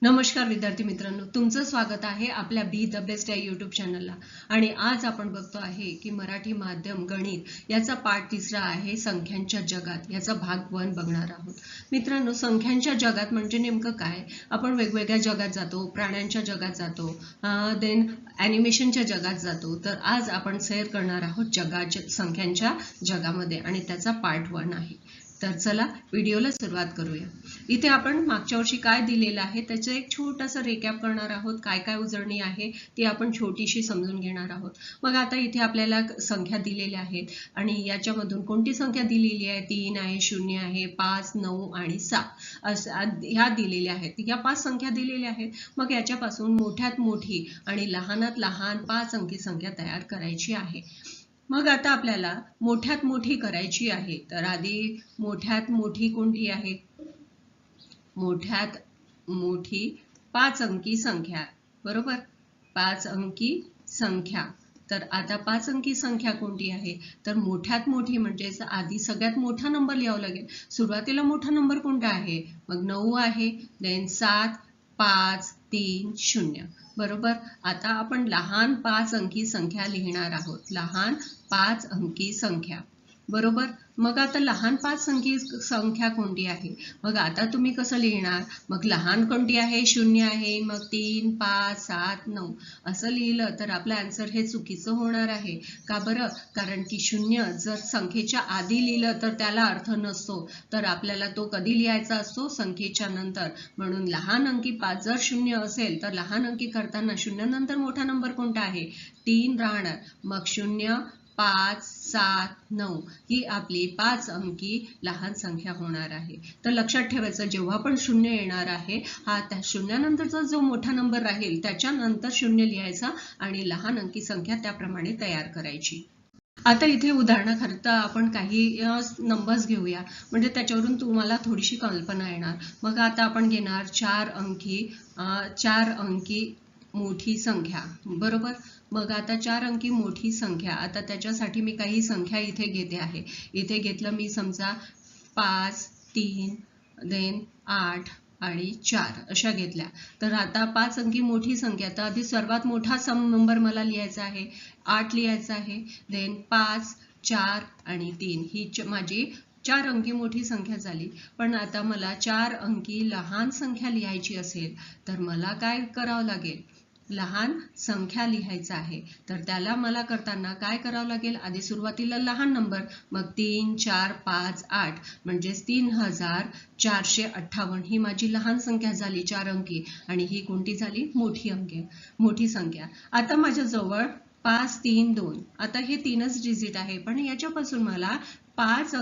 नमस्कार विद्यार्थी मित्रांनो, तुमचं स्वागत आहे आपल्या बी द बेस्ट या यूट्यूब चॅनलला. आणि आज आपण बघतो आहे की मराठी माध्यम गणित याचा पाठ 3 आहे संख्यांच्या जगात, याचा भाग 1 बघणार आहोत. मित्रांनो, संख्यांच्या जगात म्हणजे नेमकं काय? आपण वेगवेगळ्या जगात जातो, प्राण्यांच्या जगात जातो, देन ॲनिमेशनच्या जगात जातो. तर आज आपण सैर करणार आहोत संख्यांच्या जगामध्ये आणि त्याचा पार्ट 1 आहे. तर चला व्हिडिओला सुरुवात करूया. इथे आपण मागच्या वर्षी काय दिलेलं आहे त्याचं एक छोटंसं रिकॅप करणार आहोत. काय काय उजळणी आहे ती आपण छोटीशी समजून घेणार आहोत. मग आता इथे आपल्याला संख्या दिलेल्या आहेत आणि याच्यामधून कोणती संख्या दिलेली आहे? 3 आहे, 0 आहे, 5, 9 आणि 7 ह्या दिलेल्या आहेत. या 5 संख्या दिलेल्या आहेत. मग याच्यापासून मोठ्यात मोठी आणि लहानात लहान 5 अंकी संख्या तयार करायची आहे. मग आता आपल्याला मोठ्यात मोठी करायची आहे. तर आधी मोठ्यात मोठी कोणती आहे? मोठ्यात मोठी 5 अंकी संख्या, बरोबर? 5 अंकी संख्या. तर आता 5 अंकी संख्या कोणती आहे? तर मोठ्यात मोठी म्हणजे आधी सगळ्यात मोठा नंबर लिहावा लागेल. सुरुवातीला मोठा नंबर कोणता आहे? मग 9 आहे, देन 7, 5, 3, 0. बरोबर. आता आपण लहान 5 अंकी संख्या लिहिणार आहोत. लहान 5 अंकी संख्या, बरोबर. मग आता लहान 5 अंकी संख्या कोणती आहे? मग आता तुम्ही कसं लिहिणार? मग लहान कोणती आहे? 0 आहे, मग 3, 5, 7, 9 असं लिहिलं तर आपलं आन्सर हे चुकीचं होणार आहे. का बरं? कारण की 0 जर संख्येच्या आधी लिहिलं तर त्याला अर्थ नसतो. तर आपल्याला तो कधी लिहायचा असतो? संख्येच्या नंतर. म्हणून लहान अंकी 5 जर 0 असेल तर लहान अंकी करताना 0 नंतर मोठा नंबर कोणता आहे? 3 राहणार. मग 0, 5, 7, 9 ही आपली 5 अंकी लहान संख्या होणार आहे. तर लक्षात ठेवायचं, जेव्हा पण 0 येणार आहे, त्या 0 नंतरचा जो मोठा नंबर राहील त्याच्यानंतर 0 लिहायचा आणि लहान अंकी संख्या त्याप्रमाणे तयार करायची. आता इथे उदाहरणाकरता आपण काही नंबर्स घेऊया, म्हणजे त्याच्यावरून तुम्हाला थोडीशी कल्पना येणार. मग आता आपण घेणार 4 अंकी मोठी संख्या, बरोबर. मग आता 4 अंकी मोठी संख्या. आता त्याच्यासाठी मी काही संख्या इथे घेते आहे. इथे घेतलं मी समजा 5, 3, देन 8 आणि 4 अशा घेतल्या. तर आता 5 अंकी मोठी संख्या, तर आधी सर्वात मोठा नंबर मला लिहायचा आहे, 8 लिहायचा आहे. देन 5, 4 आणि 3 ही माझी 4 अंकी मोठी संख्या झाली. पण आता मला 4 अंकी लहान संख्या लिहायची असेल तर मला काय करावं लागेल? लहान संख्या लिहायचं आहे. तर त्याला मला करताना काय करावं लागेल? आधी सुरुवातीला लहान नंबर, मग 3, 4, 5, 8 म्हणजेच 3458 ही माझी लहान संख्या झाली 4 अंकी. आणि ही कोणती झाली? मोठी संख्या. आता माझ्या जवळ 5, 3, 2 आता हे 3च डिजिट आहे, पण याच्यापासून मला 5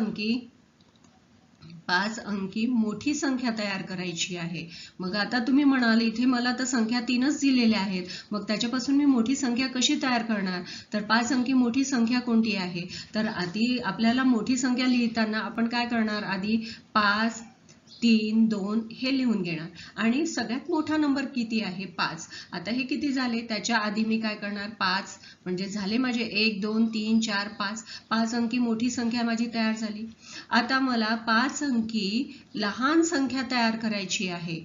अंकी मोठी संख्या तयार करायची आहे. मग आता तुम्ही म्हणाल इथे मला तर संख्या 3च दिलेल्या आहेत, मग त्याच्यापासून मी मोठी संख्या कशी तयार करणार? तर 5 अंकी मोठी संख्या कोणती आहे? तर आधी आपल्याला मोठी संख्या लिहिताना आपण काय करणार? आधी 5, 3, 2 हे लिहून घेणार आणि सगळ्यात मोठा नंबर किती आहे? 5. आता हे किती झाले? त्याच्या आधी मी काय करणार? 5 म्हणजे झाले माझे 1, 2, 3, 4, 5. 5 अंकी मोठी संख्या माझी तयार झाली. आता मला 5 अंकी लहान संख्या तयार करायची आहे,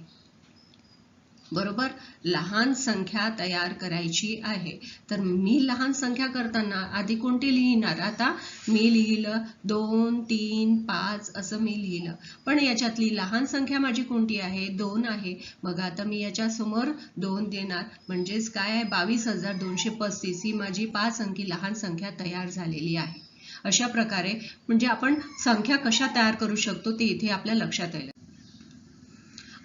बरोबर. लहान संख्या तयार करायची आहे. तर मी लहान संख्या करताना आधी कोणती लिहिणार? आता मी लिहिलं 2, 3, 5 असं मी लिहिलं. पण याच्यातली लहान संख्या माझी कोणती आहे? 2 आहे. मग आता मी याच्या समोर 2 देणार, म्हणजेच काय आहे? 22,235 ही माझी 5 अंकी लहान संख्या तयार झालेली आहे. अशा प्रकारे म्हणजे आपण संख्या कशा तयार करू शकतो ते इथे आपल्या लक्षात येईल.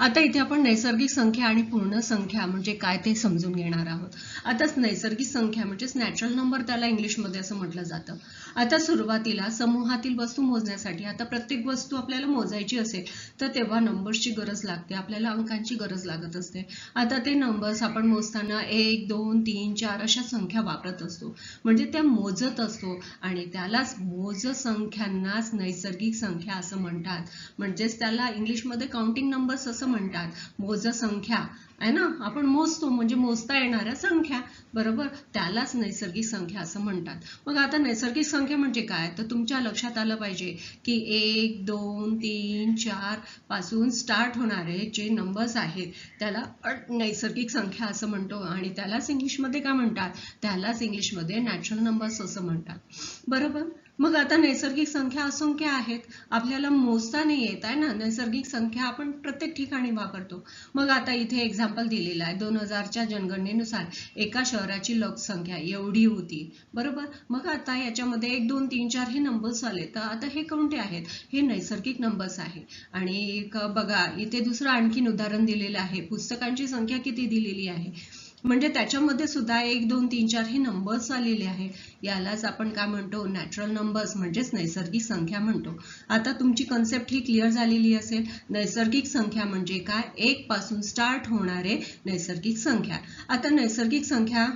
आता इथे आपण नैसर्गिक संख्या आणि पूर्ण संख्या म्हणजे काय ते समजून घेणार आहोत. आता नैसर्गिक संख्या म्हणजेच नॅचरल नंबर त्याला इंग्लिशमध्ये असं म्हटलं जातं. आता सुरुवातीला समूहातील वस्तू मोजण्यासाठी, आता प्रत्येक वस्तू आपल्याला मोजायची असेल तर तेव्हा नंबर्सची गरज लागते, आपल्याला अंकांची गरज लागत असते. आता ते नंबर्स आपण मोजताना 1, 2, 3, 4 अशा संख्या वापरत असतो, म्हणजे त्या मोजत असतो आणि त्यालाच मोज संख्यांनाच नैसर्गिक संख्या असं म्हणतात. म्हणजेच त्याला इंग्लिशमध्ये काउंटिंग नंबर्स असं असं म्हणतात. मोज संख्या आहे ना, आपण मोजतो म्हणजे मोजता येणाऱ्या संख्या, बरोबर, त्यालाच नैसर्गिक संख्या असं म्हणतात. मग आता नैसर्गिक संख्या म्हणजे काय, तर तुमच्या लक्षात आलं पाहिजे की 1 2 3 4 पासून स्टार्ट होणारे जे नंबर्स आहेत त्याला नैसर्गिक संख्या असं म्हणतो आणि त्यालाच इंग्लिशमध्ये काय म्हणतात, त्यालाच इंग्लिशमध्ये नॅचरल नंबर्स असं म्हणतात, बरोबर. मग आता नैसर्गिक संख्या असंख्य आहेत, आपल्याला मोजता नाही येत आहे ना, नैसर्गिक संख्या आपण प्रत्येक ठिकाणी वापरतो. मग आता इथे एक्झाम्पल दिलेलं आहे, 2000च्या जनगणनेनुसार एका शहराची लोकसंख्या एवढी होती, बरोबर. मग आता याच्यामध्ये 1 2 3 4 हे नंबर्स आले, तर आता हे कोणते आहेत, हे नैसर्गिक नंबर्स आहे. आणि बघा इथे दुसरं आणखीन उदाहरण दिलेलं आहे, पुस्तकांची संख्या किती दिलेली आहे, म्हणजे त्याच्यामध्ये सुद्धा 1 2 3 4 हे नंबर्स आलेले आहे, यालाच आपण काय म्हणतो, नॅचरल नंबर्स म्हणजेच नैसर्गिक संख्या म्हणतो. आता तुमची कन्सेप्ट ही क्लिअर झालेली असेल. नैसर्गिक संख्या म्हणजे काय, 1 पासून स्टार्ट होणारे नैसर्गिक संख्या. आता नैसर्गिक संख्या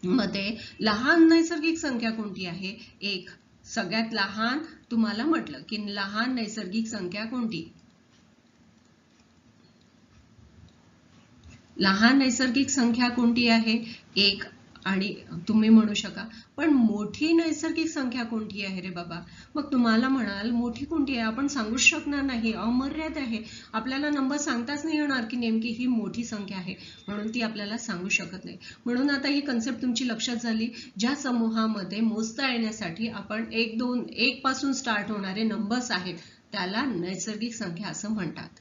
मध्ये लहान नैसर्गिक संख्या कोणती आहे, 1. सगळ्यात लहान तुम्हाला म्हटलं की लहान नैसर्गिक संख्या कोणती, लहान नैसर्गिक संख्या कोणती आहे, 1. आणि तुम्ही म्हणू शका पण मोठी नैसर्गिक संख्या कोणती आहे रे बाबा, मग तुम्हाला म्हणाल मोठी कोणती आहे, आपण सांगूच शकणार नाही, अमर्याद आहे, आपल्याला नंबर सांगताच नाही येणार की नेमकी ही मोठी संख्या आहे, म्हणून ती आपल्याला सांगू शकत नाही. म्हणून आता ही कन्सेप्ट तुमची लक्षात झाली. ज्या समूहामध्ये मोजता येण्यासाठी आपण 1 2 1 पासून स्टार्ट होणारे नंबर्स आहेत त्याला नैसर्गिक संख्या असं म्हणतात.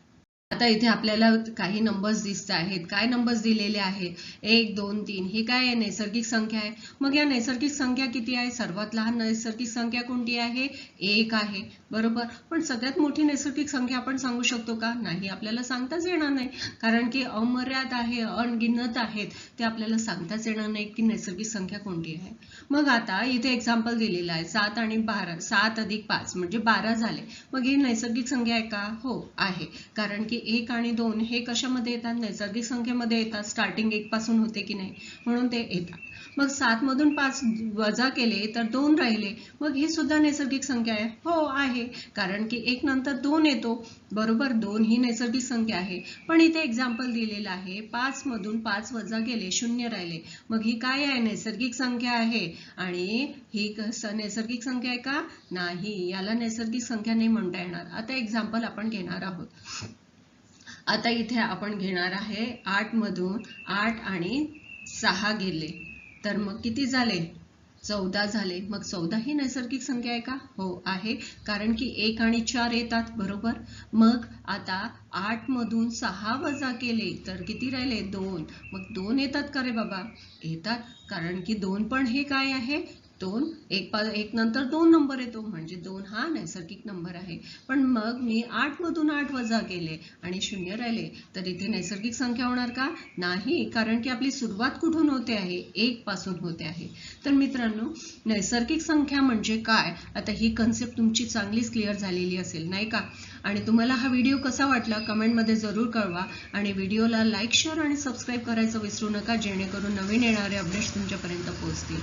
आता इथे आपल्याला काही नंबर्स दिसत आहेत, काय नंबर्स दिलेले आहेत, 1 2 3 हे काय आहे, नैसर्गिक संख्या आहे. मग या नैसर्गिक संख्या किती आहे, सर्वात लहान नैसर्गिक संख्या कोणती आहे, 1 आहे, बरोबर. पण सगळ्यात मोठी नैसर्गिक संख्या आपण सांगू शकतो का, नाही, आपल्याला सांगताच येणार नाही, कारण की अमर्याद आहे, अनगिनत आहेत, ते आपल्याला सांगताच येणार नाही की नैसर्गिक संख्या कोणती आहे. मग आता इथे एक्झाम्पल दिलेलं आहे, 7 आणि 12, 7 अधिक 5 म्हणजे 12 झाले, मग ही नैसर्गिक संख्या आहे का, हो आहे, कारण की 1 आणि 2 हे कशामध्ये येतात, नैसर्गिक संख्येमध्ये येतात, स्टार्टिंग 1 पासून होते की नाही, म्हणून ते येतात. मग 7 मधून 5 वजा केले तर 2 राहिले, मग ही सुद्धा नैसर्गिक संख्या आहे, हो आहे, कारण की 1 नंतर 2 येतो, बरोबर, 2 ही नैसर्गिक संख्या आहे. पण इथे एक्झाम्पल दिलेलं आहे, 5 मधून 5 वजा केले 0 राहिले, मग ही काय आहे, नैसर्गिक संख्या आहे. आणि ही नैसर्गिक संख्या आहे का, नाही, याला नैसर्गिक संख्या नाही म्हणता येणार. आता एक्झाम्पल आपण घेणार आहोत. आता इथे आपण घेणार आहे 8 मधून 8 आणि 6 गेले तर मग किती झाले, 14 झाले. मग 14 ही नैसर्गिक संख्या आहे का, हो आहे, कारण की 1 आणि 4 येतात, बरोबर. मग आता 8 मधून 6 वजा केले तर किती राहिले, 2. मग 2 येतात का रे बाबा, येतात, कारण की 2 पण हे काय आहे, 2 एक नंतर 2 नंबर येतो म्हणजे 2 हा नैसर्गिक नंबर आहे. पण मग मी 8 मधून 8 वजा केले आणि 0 राहिले तर इथे नैसर्गिक संख्या होणार का, नाही, कारण की आपली सुरुवात कुठून होते आहे, 1 पासून होते आहे. तर मित्रांनो, नैसर्गिक संख्या म्हणजे काय, आता ही कन्सेप्ट तुमची चांगलीच क्लिअर झालेली असेल, नाही का. आणि तुम्हाला हा व्हिडिओ कसा वाटला कमेंटमध्ये जरूर कळवा आणि व्हिडिओला लाईक, शेअर आणि सबस्क्राईब करायचं विसरू नका, जेणेकरून नवीन येणारे अपडेट्स तुमच्यापर्यंत पोहोचतील.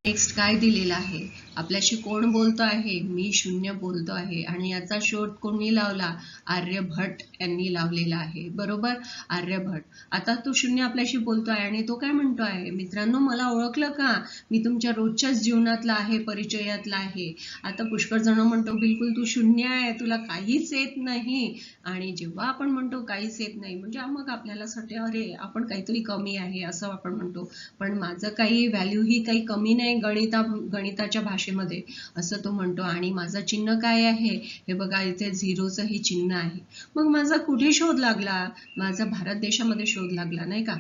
नेक्स्ट काय दिलेलं आहे, आपल्याशी कोण बोलतो आहे, मी शून्य बोलतो आहे आणि याचा शोध कोणी लावला, आर्यभट्ट यांनी लावलेला आहे, बरोबर, आर्यभट्ट. आता तो शून्य आपल्याशी बोलतो आहे आणि तो काय म्हणतो आहे, मित्रांनो मला ओळखलं का, मी तुमच्या रोजच्याच जीवनातला आहे, परिचयातला आहे. आता पुष्कळ जण म्हणतो बिलकुल तू शून्य आहे, तुला काहीच येत नाही. आणि जेव्हा आपण म्हणतो काहीच येत नाही म्हणजे मग आपल्याला असं वाटते अरे आपण काहीतरी कमी आहे असं आपण म्हणतो, पण माझं काही व्हॅल्यू ही काही कमी नाही गणिताच्या भाषेमध्ये, असं तो म्हणतो. आणि माझं चिन्ह काय आहे, हे बघा इथे झिरोचं हे चिन्ह आहे. मग माझा कुठे शोध लागला, माझा भारत देशामध्ये शोध लागला, नाही का.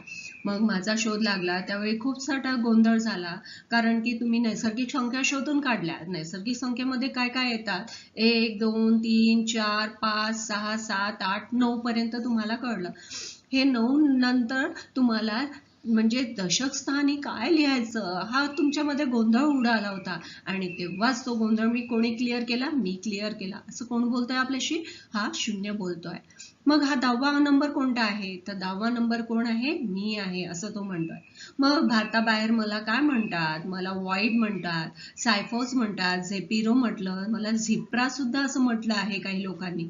मग माझा शोध लागला त्यावेळी खूप सारा गोंधळ झाला, कारण की तुम्ही नैसर्गिक संख्या शोधून काढल्या, नैसर्गिक संख्येमध्ये काय काय येतात, 1 2 3 4 5 6 7 8 9 पर्यंत तुम्हाला कळलं. हे 9 नंतर तुम्हाला म्हणजे दशक स्थानी काय लिहायचं हा तुमच्यामध्ये गोंधळ उडाला होता आणि तेव्हाच तो गोंधळ कोणी क्लिअर केला, मी क्लिअर केला. असं कोण बोलतोय आपल्याशी, हा शून्य बोलतोय. मग हा 10वा नंबर कोणता आहे, तर 10वा नंबर कोण आहे, मी आहे, असं तो म्हणतोय. मग भारताबाहेर मला काय म्हणतात, मला व्हाईट म्हणतात, सायफॉस म्हणतात, झेपिरो म्हटलं, मला झिप्रा सुद्धा असं म्हटलं आहे काही लोकांनी.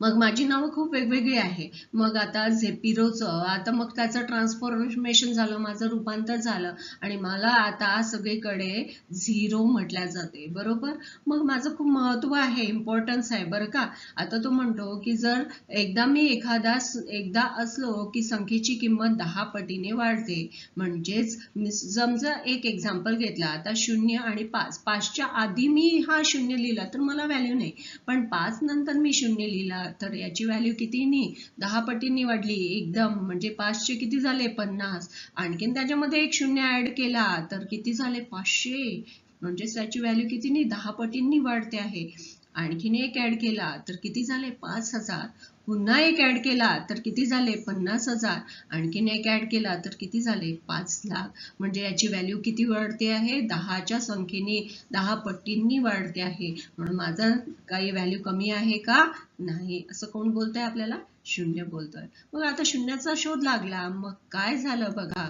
मग माझी नावं खूप वेगवेगळी आहे. मग आता झेपिरोचं आता मग त्याचं ट्रान्सफॉर्मेशन झालं, माझं रूपांतर झालं आणि मला आता सगळीकडे झिरो म्हटल्या जाते, बरोबर. मग माझं खूप महत्व आहे, इम्पॉर्टन्स आहे बरं का. आता तो म्हणतो की जर एकदा मी एकदा असलो की संख्येची किंमत 10 पटीने वाढते. म्हणजेच समजा एक एक्झाम्पल घेतला, आता 0 आणि 5, 5च्या आधी मी हा 0 लिहिला तर मला व्हॅल्यू नाही, पण 5 नंतर मी 0 लिहिला तर याची व्हॅल्यू कितीनी 10 पटींनी वाढली एकदम. म्हणजे 5चे किती झाले 50, आणखीन त्याच्यामध्ये एक 0 ऍड केला तर किती झाले 500. म्हणजेच त्याची व्हॅल्यू कितीनी 10 पटींनी वाढते आहे. आणखीन एक ऍड केला तर किती झाले 5000. पुन्हा एक ऍड केला तर किती झाले 50,000. आणखीन एक ऍड केला तर किती झाले 5 लाख. म्हणजे याची व्हॅल्यू किती वाढते आहे 10च्या संख्येने 10 पटींनी वाढते आहे. म्हणून माझा काही व्हॅल्यू कमी आहे का नाही. असं कोण बोलतंय आपल्याला, शून्य बोलतोय. मग आता शून्याचा शोध लागला, मग काय झालं बघा,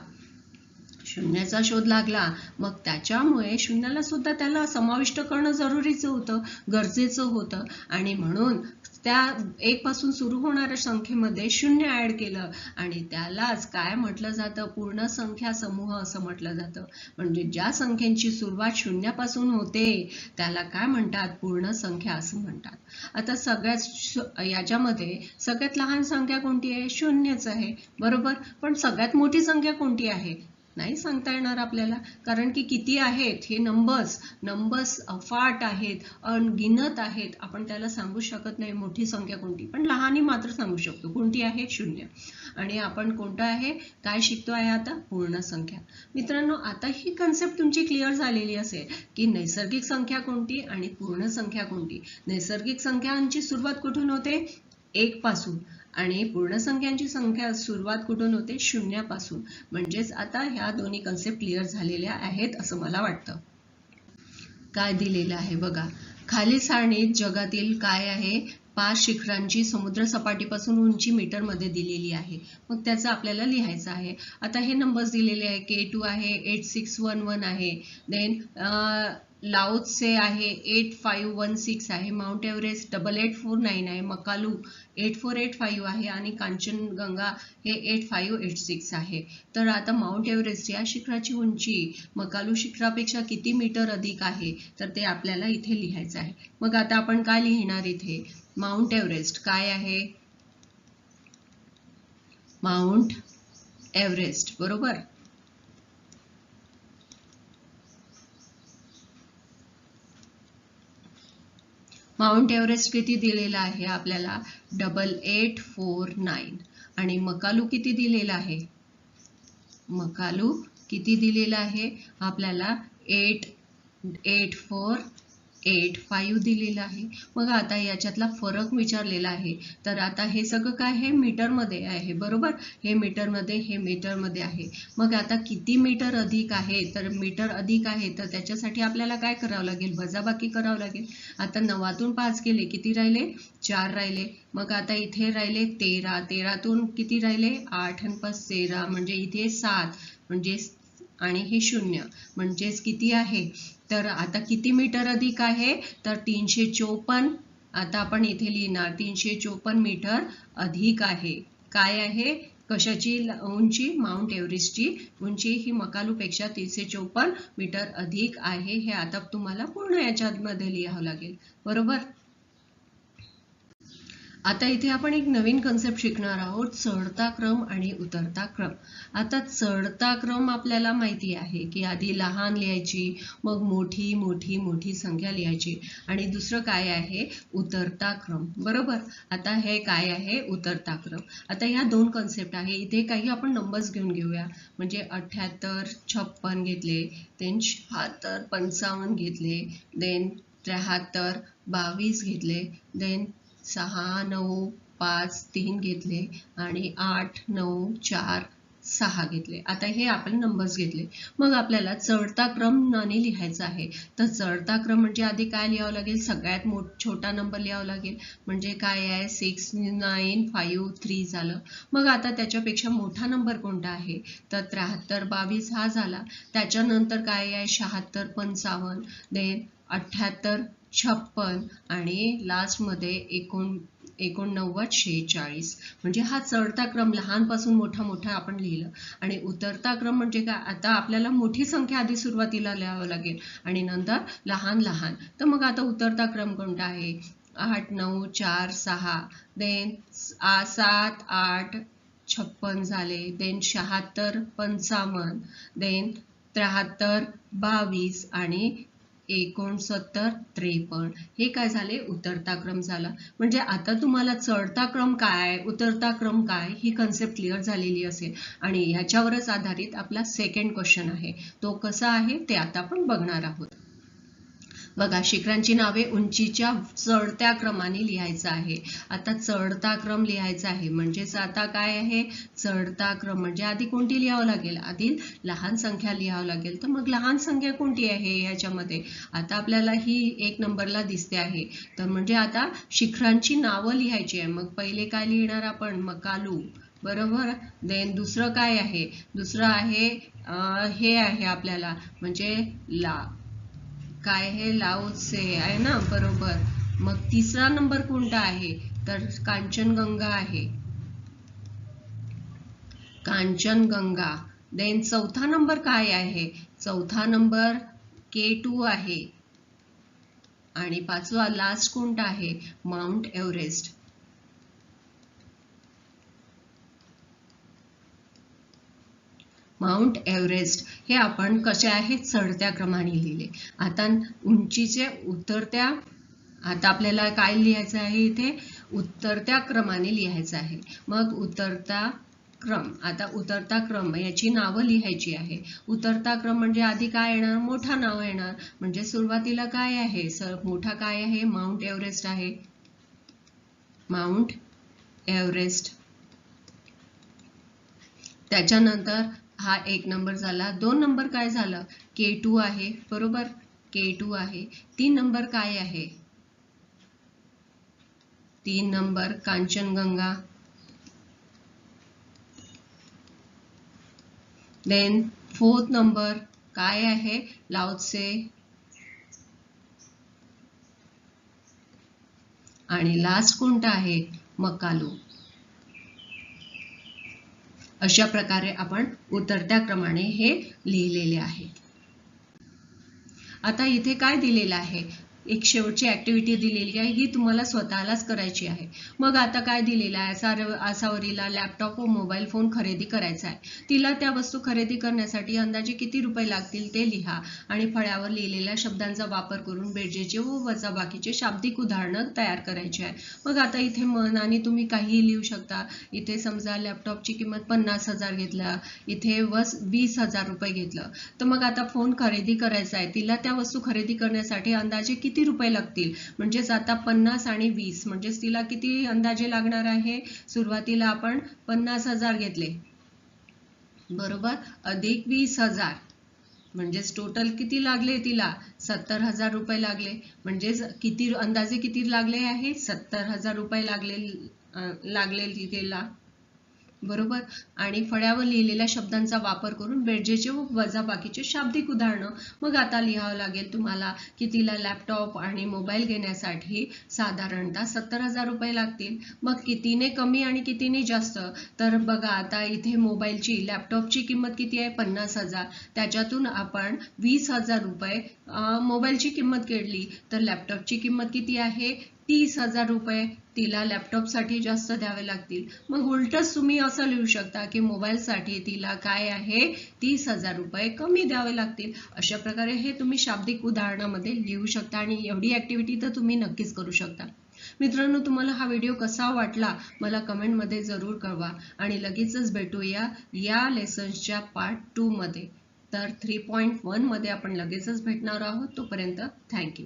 शून्याचा शोध लागला. मग त्याच्यामुळे शून्याला सुद्धा त्याला समाविष्ट करणं जरुरीचं होतं, गरजेचं होतं. आणि म्हणून त्या 1 पासून सुरू होणाऱ्या संख्येमध्ये 0 ऍड केलं आणि त्यालाच काय म्हटलं जातं, पूर्ण संख्या समूह असं म्हटलं जातं. म्हणजे ज्या संख्येची सुरुवात 0 पासून होते त्याला काय म्हणतात, पूर्ण संख्या असं म्हणतात. आता सगळ्यात याच्यामध्ये सगळ्यात लहान संख्या कोणती आहे, 0च आहे, बरोबर. पण सगळ्यात मोठी संख्या कोणती आहे नाही सांगता येणार आपल्याला, कारण की किती आहेत हे नंबर्स अफाट आहेत, अनगिनत आहेत. आपण त्याला सांगू शकत नाही मोठी संख्या कोणती, पण लहानी मात्र सांगू शकतो. कोणती आहे, 0. आणि आपण कोणतं आहे, काय शिकतो आहे आता, पूर्ण संख्या. मित्रांनो, आता ही कन्सेप्ट तुमची क्लिअर झालेली असेल की नैसर्गिक संख्या कोणती आणि पूर्ण संख्या कोणती. नैसर्गिक संख्यांची सुरुवात कुठून होते, 1 पासून, आणि पूर्ण संख्यांची सुरुवात कुठून होते, 0 पासून. म्हणजेच आता ह्या दोन्ही कन्सेप्ट क्लिअर झालेल्या आहेत असं मला वाटतं. काय दिलेलं आहे बघा, खाली सारणीत जगातील काय आहे, 5 शिखरांची समुद्र सपाटीपासून उंची मीटरमध्ये दिलेली आहे. मग त्याचं आपल्याला लिहायचं आहे. आता हे नंबर्स दिलेले आहे, K2 आहे, 8611 आहे, देन लाओत्से आहे, 8516 आहे, माउंट एव्हरेस्ट 8849 आहे, मकालू 8485 आहे आणि कांचनगंगा हे 8586 आहे. तर आता माउंट एव्हरेस्ट या शिखराची उंची मकालू शिखरापेक्षा किती मीटर अधिक आहे, तर ते आपल्याला इथे लिहायचं आहे. मग आता आपण काय लिहिणार इथे, माउंट एव्हरेस्ट काय आहे, माउंट एव्हरेस्ट, बरोबर. माउंट एव्हरेस्ट किती दिलेला आहे आपल्याला, 8849. आणि मकालू किती दिलेला आहे, मकालू किती दिलेला आहे आपल्याला, 8885 दिलेला आहे. मग आता याच्यातला फरक विचारलेला आहे. तर आता हे सगळं काय आहे, मीटरमध्ये आहे, बरोबर. हे मीटरमध्ये आहे. मग आता किती मीटर अधिक आहे, तर मीटर अधिक आहे तर त्याच्यासाठी आपल्याला काय करावं लागेल, वजाबाकी करावं लागेल. आता 9तून 5 गेले, किती राहिले, 4 राहिले. मग आता इथे राहिले 13, 13तून किती राहिले, 8 आणि 5 13, म्हणजे इथे 7, म्हणजे आणि हे 0, म्हणजेच किती आहे, तर आता किती मीटर अधिक आहे, तर 354. आता आपण इथे लिहिणार 354 मीटर अधिक आहे. काय आहे, कशाची उंची, माउंट एव्हरेस्टची उंची ही मकालूपेक्षा 354 मीटर अधिक आहे. हे आता तुम्हाला पूर्ण याच्यामध्ये लिहावं लागेल, बरोबर. आता इथे आपण एक नवीन कन्सेप्ट शिकणार आहोत, चढता क्रम आणि उतरता क्रम. आता चढता क्रम आपल्याला माहिती आहे की आधी लहान लिहायची, मग मोठी मोठी मोठी संख्या लिहायची, आणि दुसरं काय आहे, उतरता क्रम, बरोबर. आता हे काय आहे, उतरता क्रम. आता ह्या 2 कन्सेप्ट आहे. इथे काही आपण नंबर्स घेऊया, म्हणजे 78 56 घेतले, देन 76 55 घेतले, देन 73 22 घेतले, देन 6 9 5 3 घेतले, आणि 8 9 4 6 घेतले. आता हे आपण नंबर्स घेतले. मग आपल्याला चढता क्रमाने लिहायचं आहे. तर चढता क्रम म्हणजे आधी काय लिहावं लागेल, सगळ्यात छोटा नंबर लिहावा लागेल. म्हणजे काय आहे, 6953 झालं. मग आता त्याच्यापेक्षा मोठा नंबर कोणता आहे, तर 73 22 हा झाला. त्याच्यानंतर काय आहे, 76 55, देन 78 56, आणि लास्टमध्ये 89, 46 म्हणजे हा चढता क्रम, लहानपासून मोठा मोठा आपण लिहिलं. आणि उतरता क्रम म्हणजे काय, आता आपल्याला मोठी संख्या आधी सुरुवातीला लिहावं लागेल आणि नंतर लहान लहान. तर मग आता उतरता क्रम कोणता आहे, 8, 9, 4, 6, देन 7, 8, 56 झाले, देन 76, 55, देन 73, 22 आणि 69, 53. हे काय झाले, उतरता क्रम झाला. म्हणजे आता तुम्हाला चढता क्रम काय, उतरता क्रम काय, ही कन्सेप्ट क्लिअर झालेली असेल. आणि ह्याच्यावरच आधारित आपला सेकंड क्वेश्चन आहे. तो कसा आहे ते आता आपण बघणार आहोत. बघा, शिखरांची नावे उंचीच्या चढत्या क्रमाने लिहायचं आहे. आता चढता क्रम लिहायचा आहे, म्हणजेच आता काय आहे, चढता क्रम म्हणजे आधी कोणती लिहावं लागेल, आधी लहान संख्या लिहावं लागेल. तर मग लहान संख्या कोणती आहे याच्यामध्ये, आता आपल्याला ही 1 नंबरला दिसते आहे. तर म्हणजे आता शिखरांची नावं लिहायची आहे. मग पहिले काय लिहिणार आपण, मकालू, बरोबर. देन दुसरं काय आहे, दुसरं आहे हे आहे आपल्याला म्हणजे काय हे, लाओ त्से आहे ना, बरोबर. मग तिसरा नंबर कोणता आहे, तर कांचनगंगा आहे, कांचनगंगा. देन चौथा नंबर काय आहे, चौथा नंबर K2 आहे. आणि पाचवा लास्ट कोणता आहे, माउंट एव्हरेस्ट. माउंट एव्हरेस्ट हे आपण कसे आहे, चढत्या क्रमाने लिहिले. आता उंचीचे उतरत्या, आता आपल्याला काय लिहायचं आहे, इथे उतरत्या क्रमाने लिहायचं आहे. मग उतरता क्रम, आता उतरता क्रम याची नावं लिहायची आहे. उतरता क्रम म्हणजे आधी काय येणार, मोठा नाव येणार. म्हणजे सुरुवातीला काय आहे, मोठा काय आहे, माउंट एव्हरेस्ट आहे, माउंट एव्हरेस्ट. त्याच्यानंतर हा 1 नंबर झाला. 2 नंबर काय झालं, K2 आहे, बरोबर, K2 आहे. 3 नंबर काय आहे, 3 number Kanchanganga. Then 4th number काय आहे, लाओ त्से. आणि लास्ट कोणता आहे, मकालू. अशा प्रकारे आपण उतरत्या क्रमाने हे लिहिलेले आहे. आता इथे काय दिलेलं आहे, एक शेवटची ऍक्टिव्हिटी दिलेली आहे, ही तुम्हाला स्वतःलाच करायची आहे. मग आता काय दिलेलं आहे, आसावरीला लॅपटॉप व मोबाईल फोन खरेदी करायचा आहे. तिला त्या वस्तू खरेदी करण्यासाठी अंदाजे किती रुपये लागतील ते लिहा आणि फळ्यावर लिहिलेल्या शब्दांचा वापर करून बेरजेचे व वजाबाकीचे शाब्दिक उदाहरणं तयार करायचे आहे. मग आता इथे मन आणि तुम्ही काहीही लिहू शकता. इथे समजा लॅपटॉपची किंमत 50,000 घेतला, इथे 20,000 रुपये घेतलं. तर मग आता फोन खरेदी करायचा आहे, तिला त्या वस्तू खरेदी करण्यासाठी अंदाजे किती रुपये लागतील, म्हणजेच आता 50 आणि 20 म्हणजेच तिला किती अंदाजे लागणार आहे. सुरुवातीला आपण 50,000 घेतले, बरोबर, अधिक 20,000 म्हणजेच टोटल किती लागले, तिला 70,000 रुपये लागले. म्हणजेच किती अंदाजे किती लागले आहे, 70,000 रुपये लागले तिला, बरोबर. आणि फळ्यावर लिहिलेल्या शब्दांचा वापर करून बेरजेचे व वजाबाकीचे शाब्दिक उदाहरणं. मग आता लिहावं लागेल तुम्हाला की तिला लॅपटॉप आणि मोबाईल घेण्यासाठी साधारणतः 70,000 रुपये लागतील. मग कितीने कमी आणि कितीने जास्त, तर बघा आता इथे मोबाईलची, लॅपटॉपची किंमत किती आहे, 50,000. त्याच्यातून आपण 20,000 रुपये मोबाईलची किंमत केली, तर लॅपटॉपची किंमत किती आहे, 30,000 रुपये. तिला लॅपटॉपसाठी जास्त द्यावे लागतील. मग उलटच तुम्ही असं लिहू शकता की मोबाईलसाठी तिला काय आहे, 30,000 रुपये कमी द्यावे लागतील. अशा प्रकारे हे तुम्ही शाब्दिक उदाहरणामध्ये लिहू शकता आणि एवढी ऍक्टिव्हिटी तर तुम्ही नक्कीच करू शकता. मित्रांनो, तुम्हाला हा व्हिडिओ कसा वाटला मला कमेंटमध्ये जरूर कळवा आणि लगेचच भेटूया या लेसन्सच्या पार्ट 2 मध्ये. तर 3.1 मध्ये आपण लगेचच भेटणार आहोत. तोपर्यंत थँक्यू.